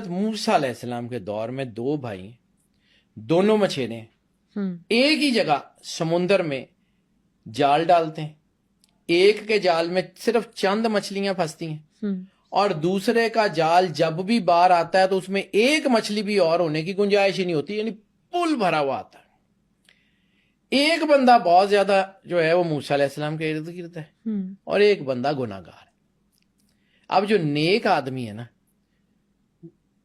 موسیٰ علیہ السلام کے دور میں دو بھائی، دونوں مچھیرے ایک ہی جگہ سمندر میں جال ڈالتے ہیں. ایک کے جال میں صرف چند مچھلیاں پھنستی ہیں اور دوسرے کا جال جب بھی باہر آتا ہے تو اس میں ایک مچھلی بھی اور ہونے کی گنجائش ہی نہیں ہوتی، یعنی پل بھرا ہوا آتا ہے. ایک بندہ بہت زیادہ جو ہے وہ موسیٰ علیہ السلام کے ارد گرد ہے اور ایک بندہ گناہ گار ہے. اب جو نیک آدمی ہے نا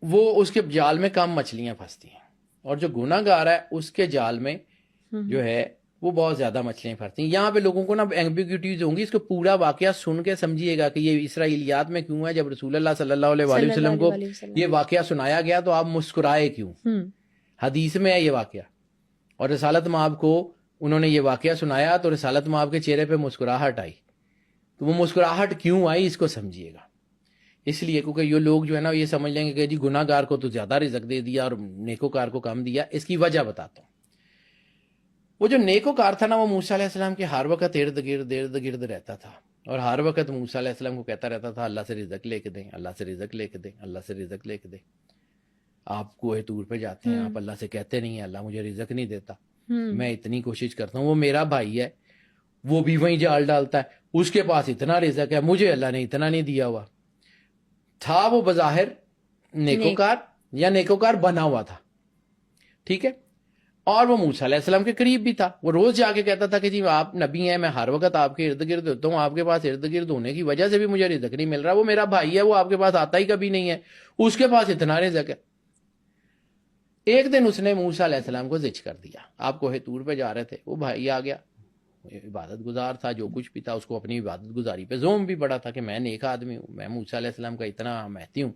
وہ اس کے جال میں کم مچھلیاں پھنستی ہیں، اور جو گناہ گار ہے اس کے جال میں جو ہے وہ بہت زیادہ مچھلیاں پھنستی ہیں. یہاں پہ لوگوں کو نا ایمبیگوٹیز ہوں گی، اس کو پورا واقعہ سن کے سمجھیے گا کہ یہ اسرائیلیات میں کیوں ہے. جب رسول اللہ صلی اللہ علیہ وآلہ وسلم کو یہ واقعہ سنایا گیا تو آپ مسکرائے کیوں؟ حدیث میں ہے یہ واقعہ، اور رسالت مآب کو انہوں نے یہ واقعہ سنایا تو رسالت مآب کے چہرے پہ مسکراہٹ آئی. تو وہ مسکراہٹ کیوں آئی اس کو سمجھیے گا. اس لیے کیونکہ یہ لوگ جو ہے نا یہ سمجھ لیں گے کہ جی گناہ گار کو تو زیادہ رزق دے دیا اور نیکوکار کو کم دیا. اس کی وجہ بتاتا ہوں. وہ جو نیکوکار تھا نا وہ موسیٰ علیہ السلام کے ہر وقت ارد گرد رہتا تھا اور ہر وقت موسیٰ علیہ السلام کو کہتا رہتا تھا اللہ سے رزق لے کے دیں، اللہ سے رزق لے کے دیں، اللہ سے رزق لے کے دیں. آپ کوہ طور پہ جاتے ہیں، آپ اللہ سے کہتے نہیں ہیں اللہ مجھے رزق نہیں دیتا، میں اتنی کوشش کرتا ہوں. وہ میرا بھائی ہے، وہ بھی وہیں جال ڈالتا ہے، اس کے پاس اتنا رزق ہے، مجھے اللہ نے اتنا نہیں دیا ہوا. تھا وہ بظاہر نیکوکار یا نیکوکار بنا ہوا تھا، ٹھیک ہے، اور وہ موسیٰ علیہ السلام کے قریب بھی تھا. وہ روز جا کے کہتا تھا کہ جی آپ نبی ہیں، میں ہر وقت آپ کے ارد گرد ہوتا ہوں، آپ کے پاس ارد گرد ہونے کی وجہ سے بھی مجھے رزق نہیں مل رہا. وہ میرا بھائی ہے، وہ آپ کے پاس آتا ہی کبھی نہیں ہے، اس کے پاس اتنا رزق ہے. ایک دن اس نے موسیٰ علیہ السلام کو زچ کر دیا. آپ کوہ طور پہ جا رہے تھے، وہ بھائی آ گیا، عبادت گزار تھا، جو کچھ بھی تھا اس کو اپنی عبادت گزاری پہ زوم بھی بڑا تھا کہ میں نیک آدمی ہوں، میں موسیٰ علیہ السلام کا اتنا مہتی ہوں،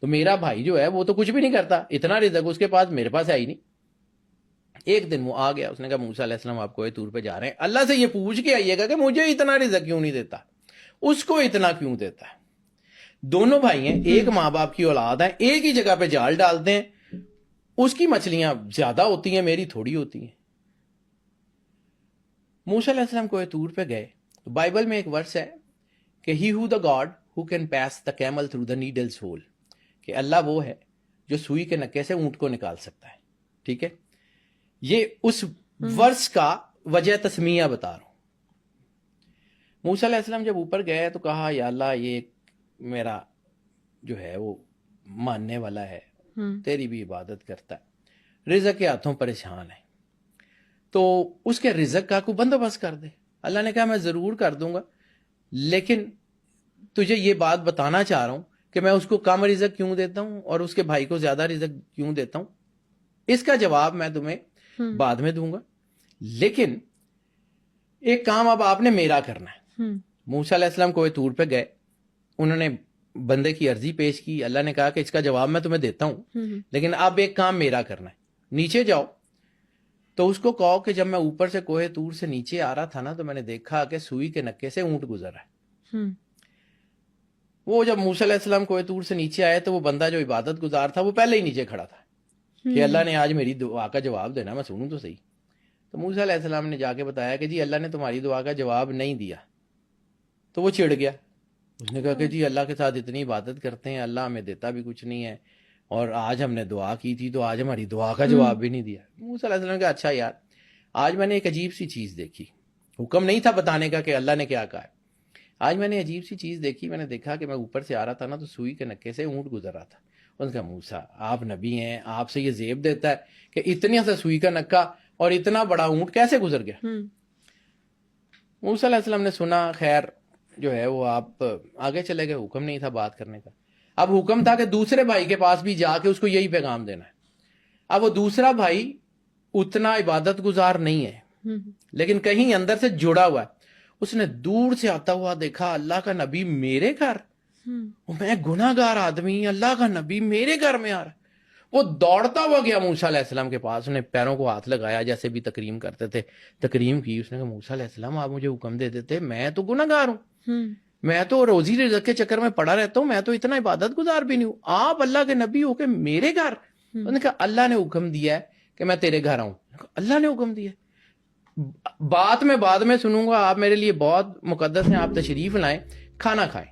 تو میرا بھائی جو ہے وہ تو کچھ بھی نہیں کرتا، اتنا رزق اس کے پاس، میرے پاس ہے ہی نہیں. ایک دن وہ آ گیا، اس نے کہا موسیٰ علیہ السلام آپ کوہ طور پہ جا رہے ہیں، اللہ سے یہ پوچھ کے آئیے گا کہ مجھے اتنا رزق کیوں نہیں دیتا، اس کو اتنا کیوں دیتا ہے. دونوں بھائی ہیں، ایک ماں باپ کی اولاد ہیں، ایک ہی جگہ پہ جال ڈالتے ہیں، اس کی مچھلیاں زیادہ ہوتی ہیں، میری تھوڑی ہوتی ہیں. موسیٰ علیہ السلام کوہ طور پہ گئے تو بائبل میں ایک ورس ہے کہ he who the God who can pass the camel through the needle's hole, کہ اللہ وہ ہے جو سوئی کے نکے سے اونٹ کو نکال سکتا ہے. ٹھیک ہے، یہ اس ورس کا وجہ تسمیہ بتا رہا ہوں. موسیٰ علیہ السلام جب اوپر گئے تو کہا یا اللہ یہ میرا جو ہے وہ ماننے والا ہے، تیری بھی عبادت کرتا ہے، رزق کے ہاتھوں پریشان ہے، تو اس کے رزق کا کوئی بندوبست کر دے. اللہ نے کہا میں ضرور کر دوں گا، لیکن تجھے یہ بات بتانا چاہ رہا ہوں کہ میں اس کو کم رزق کیوں دیتا ہوں اور اس کے بھائی کو زیادہ رزق کیوں دیتا ہوں. اس کا جواب میں تمہیں بعد میں دوں گا، لیکن ایک کام اب آپ نے میرا کرنا ہے. موسیٰ علیہ السلام کوہ طور پہ گئے، انہوں نے بندے کی عرضی پیش کی. اللہ نے کہا کہ اس کا جواب میں تمہیں دیتا ہوں، لیکن اب ایک کام میرا کرنا ہے. نیچے جاؤ تو اس کو کہو کہ جب میں اوپر سے کوہ طور سے نیچے آ رہا تھا نا تو میں نے دیکھا کہ سوئی کے نکے سے اونٹ گزر رہا ہے. وہ جب موسیٰ علیہ السلام کوہ طور سے نیچے آئے تو وہ بندہ جو عبادت گزار تھا وہ پہلے ہی نیچے کھڑا تھا کہ اللہ نے آج میری دعا کا جواب دینا، میں سنوں تو صحیح. تو موسیٰ علیہ السلام نے جا کے بتایا کہ جی اللہ نے تمہاری دعا کا جواب نہیں دیا. تو وہ چڑ گیا، اس نے کہا کہ جی اللہ کے ساتھ اتنی عبادت کرتے ہیں، اللہ ہمیں دیتا بھی کچھ نہیں ہے، اور آج ہم نے دعا کی تھی تو آج ہماری دعا کا جواب بھی نہیں دیا. موسیٰ علیہ السلام نے کہا اچھا یار، آج میں نے ایک عجیب سی چیز دیکھی. حکم نہیں تھا بتانے کا کہ اللہ نے کیا کہا ہے. آج میں نے عجیب سی چیز دیکھی، میں نے دیکھا کہ میں اوپر سے آ رہا تھا نا تو سوئی کے نکے سے اونٹ گزر رہا تھا. اس کا موسیٰ آپ نبی ہیں، آپ سے یہ زیب دیتا ہے کہ اتنی سے سوئی کا نکا اور اتنا بڑا اونٹ کیسے گزر گیا. موسیٰ علیہ السلام نے سنا، خیر جو ہے وہ آپ آگے چلے گئے. حکم نہیں تھا بات کرنے کا، اب حکم تھا کہ دوسرے بھائی کے پاس بھی جا کے اس کو یہی پیغام دینا ہے. اب وہ دوسرا بھائی اتنا عبادت گزار نہیں ہے لیکن کہیں اندر سے جڑا ہوا ہے. اس نے دور سے آتا ہوا دیکھا اللہ کا نبی میرے گھر، میں گناہ گار آدمی، اللہ کا نبی میرے گھر میں آ رہا ہے. وہ دوڑتا ہوا گیا موسیٰ علیہ السلام کے پاس، انہیں پیروں کو ہاتھ لگایا جیسے بھی تکریم کرتے تھے، تکریم کی. اس نے کہا موسیٰ علیہ السلام آپ مجھے حکم دے دیتے، میں تو گناہ گار ہوں، میں تو روزی رزق کے چکر میں پڑا رہتا ہوں، میں تو اتنا عبادت گزار بھی نہیں ہوں، آپ اللہ کے نبی ہو کے میرے گھر. انہوں نے کہا اللہ نے حکم دیا ہے کہ میں تیرے گھر آؤں. اللہ نے حکم دیا، بات میں بعد میں سنوں گا، آپ میرے لیے بہت مقدس ہیں، آپ تشریف لائیں، کھانا کھائیں.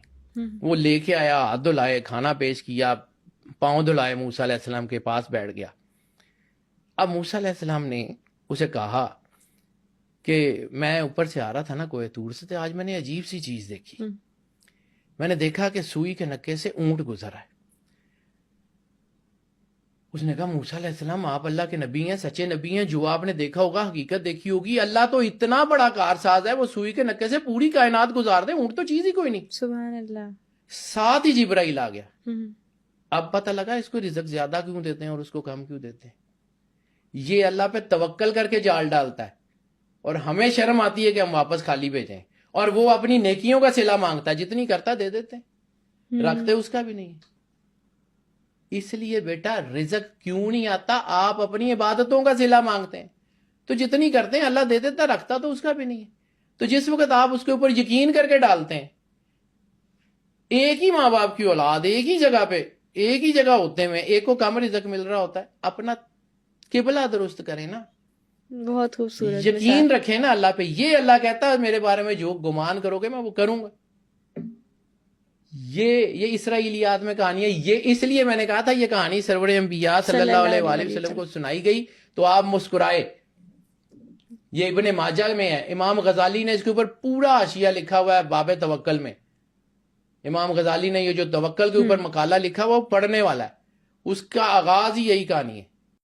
وہ لے کے آیا، ہاتھ دھلائے، کھانا پیش کیا، پاؤں دھلائے موسیٰ علیہ السلام کے پاس بیٹھ گیا. اب موسیٰ علیہ السلام نے اسے کہا کہ میں اوپر سے آ رہا تھا نا کوہ طور سے، آج میں نے عجیب سی چیز دیکھی. میں نے دیکھا کہ سوئی کے نکے سے اونٹ گزرا ہے. اس نے کہا موسیٰ علیہ السلام آپ اللہ کے نبی ہیں، سچے نبی ہیں، جو آپ نے دیکھا ہوگا حقیقت دیکھی ہوگی. اللہ تو اتنا بڑا کارساز ہے، وہ سوئی کے نکے سے پوری کائنات گزار دے، اونٹ تو چیز ہی کوئی نہیں. سبحان اللہ. ساتھ ہی جبرائیل آ گیا. اب پتہ لگا اس کو رزق زیادہ کیوں دیتے ہیں اور اس کو کم کیوں دیتے ہیں. یہ اللہ پہ توکل کر کے جال ڈالتا ہے اور ہمیں شرم آتی ہے کہ ہم واپس خالی بھیجیں، اور وہ اپنی نیکیوں کا صلہ مانگتا ہے، جتنی کرتا دے دیتے ہیں، رکھتے اس کا بھی نہیں ہے. اس لیے بیٹا رزق کیوں نہیں آتا؟ آپ اپنی عبادتوں کا صلہ مانگتے ہیں تو جتنی کرتے ہیں اللہ دے دیتا، رکھتا تو اس کا بھی نہیں ہے. تو جس وقت آپ اس کے اوپر یقین کر کے ڈالتے ہیں، ایک ہی ماں باپ کی اولاد، ایک ہی جگہ پہ، ایک ہی جگہ ہوتے ہیں، ایک کو کم رزق مل رہا ہوتا ہے، اپنا قبلہ درست کریں نا، بہت خوبصورت یقین رکھیں نا اللہ پہ. یہ اللہ کہتا ہے میرے بارے میں جو گمان کرو گے میں وہ کروں گا. یہ اسرائیلیات میں کہانی ہے. یہ اس لیے میں نے کہا تھا یہ کہانی سرور انبیاء صلی اللہ علیہ وآلہ وسلم کو سنائی گئی تو آپ مسکرائے. یہ ابن ماجہ میں ہے. امام غزالی نے اس کے اوپر پورا حاشیہ لکھا ہوا ہے باب توکل میں. امام غزالی نے یہ جو توکل کے اوپر مقالہ لکھا ہوا وہ پڑھنے والا ہے. اس کا آغاز ہی یہی کہانی ہے